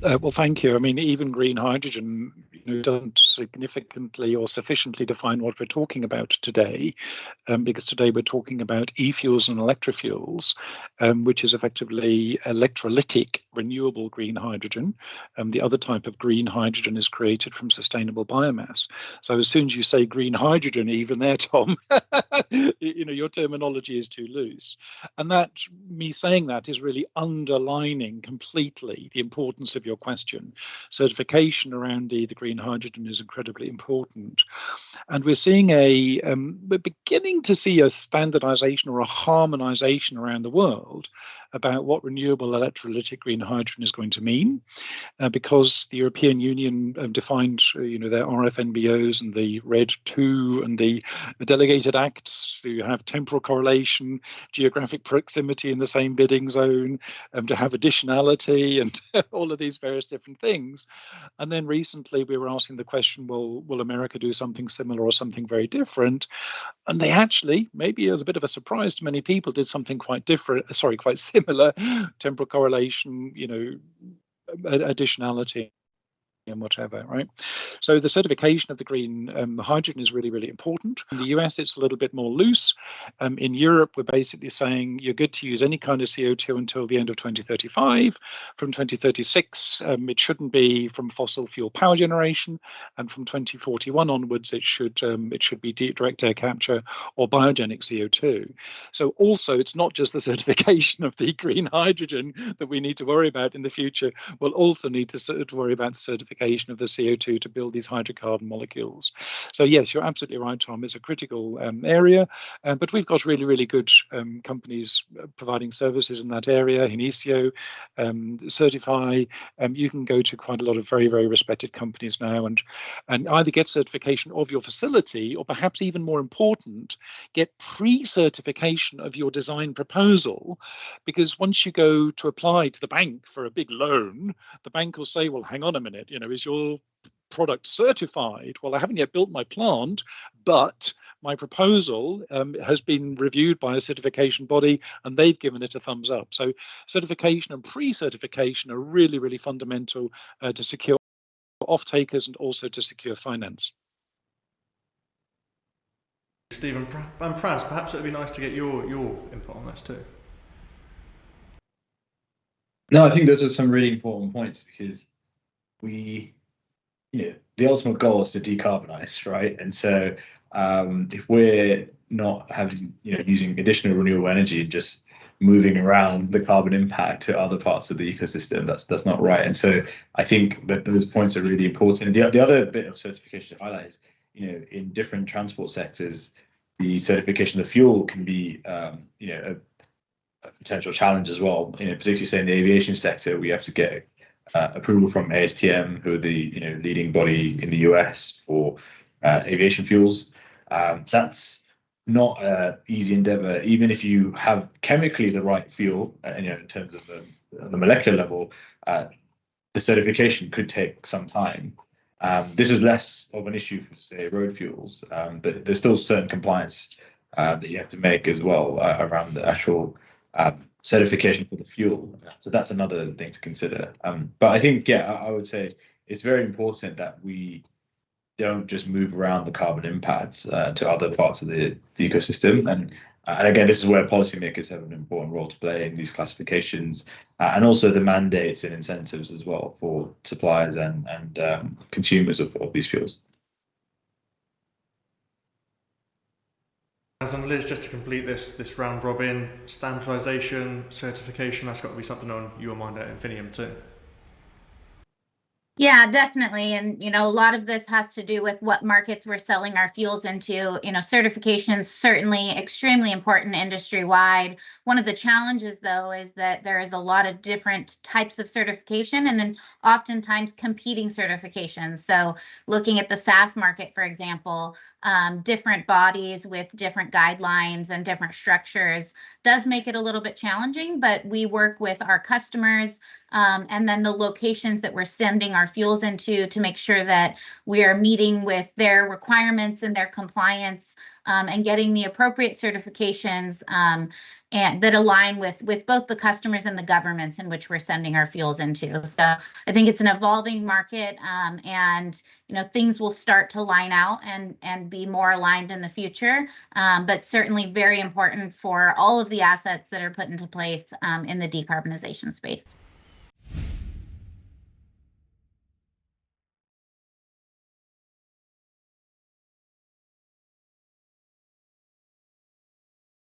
Well, thank you. I mean, even green hydrogen, doesn't significantly or sufficiently define what we're talking about today, because today we're talking about e-fuels and electrofuels, which is effectively electrolytic renewable green hydrogen. The other type of green hydrogen is created from sustainable biomass. So as soon as you say green hydrogen, even there, Tom, your terminology is too loose. And that, me saying that, is really underlining completely the importance of your question. Certification around the green hydrogen is incredibly important. And we're beginning to see a standardization or a harmonization around the world about what renewable electrolytic green hydrogen is going to mean, because the European Union defined, their RFNBOs and the RED II and the delegated acts to have temporal correlation, geographic proximity in the same bidding zone, to have additionality and all of these various different things. And then recently we were asking the question, well, will America do something similar or something very different? And they actually, maybe as a bit of a surprise to many people, did something quite similar, temporal correlation, additionality and whatever, right? So the certification of the green hydrogen is really, really important. In the US, it's a little bit more loose. In Europe, we're basically saying you're good to use any kind of CO2 until the end of 2035. From 2036, it shouldn't be from fossil fuel power generation, and from 2041 onwards, it should be direct air capture or biogenic CO2. So also, it's not just the certification of the green hydrogen that we need to worry about in the future. We'll also need to worry about the certification of the CO2 to build these hydrocarbon molecules. So yes, you're absolutely right, Tom. It's a critical area, but we've got really, really good companies providing services in that area. Inicio, Certify. You can go to quite a lot of very, very respected companies now and either get certification of your facility, or perhaps even more important, get pre-certification of your design proposal, because once you go to apply to the bank for a big loan, the bank will say, well, hang on a minute, is your product certified? Well, I haven't yet built my plant, but my proposal has been reviewed by a certification body and they've given it a thumbs up. So certification and pre-certification are really, really fundamental to secure off-takers and also to secure finance. Stephen and Praz, perhaps it would be nice to get your input on this too. No, I think those are some really important points, because the ultimate goal is to decarbonize, right? And so if we're not having, using additional renewable energy and just moving around the carbon impact to other parts of the ecosystem, that's not right. And so I think that those points are really important. The other bit of certification to highlight is, in different transport sectors, the certification of fuel can be, a potential challenge as well. Particularly say in the aviation sector, we have to get approval from ASTM, who are the leading body in the US for aviation fuels. That's not an easy endeavor, even if you have chemically the right fuel. In terms of the molecular level, the certification could take some time. This is less of an issue for, say, road fuels, but there's still certain compliance that you have to make as well around the actual certification for the fuel. So that's another thing to consider. But I think, I would say it's very important that we don't just move around the carbon impacts to other parts of the ecosystem. And again, this is where policymakers have an important role to play in these classifications, and also the mandates and incentives as well for suppliers and consumers of these fuels. And Liz, just to complete this round robin, standardisation, certification, that's got to be something on your mind at Infinium too. Yeah, definitely. And, a lot of this has to do with what markets we're selling our fuels into. Certification is certainly extremely important industry-wide. One of the challenges, though, is that there is a lot of different types of certification and then oftentimes competing certifications. So looking at the SAF market, for example, different bodies with different guidelines and different structures does make it a little bit challenging, but we work with our customers and then the locations that we're sending our fuels into to make sure that we are meeting with their requirements and their compliance and getting the appropriate certifications and that align with both the customers and the governments in which we're sending our fuels into. So I think it's an evolving market, and things will start to line out and be more aligned in the future. But certainly very important for all of the assets that are put into place in the decarbonization space.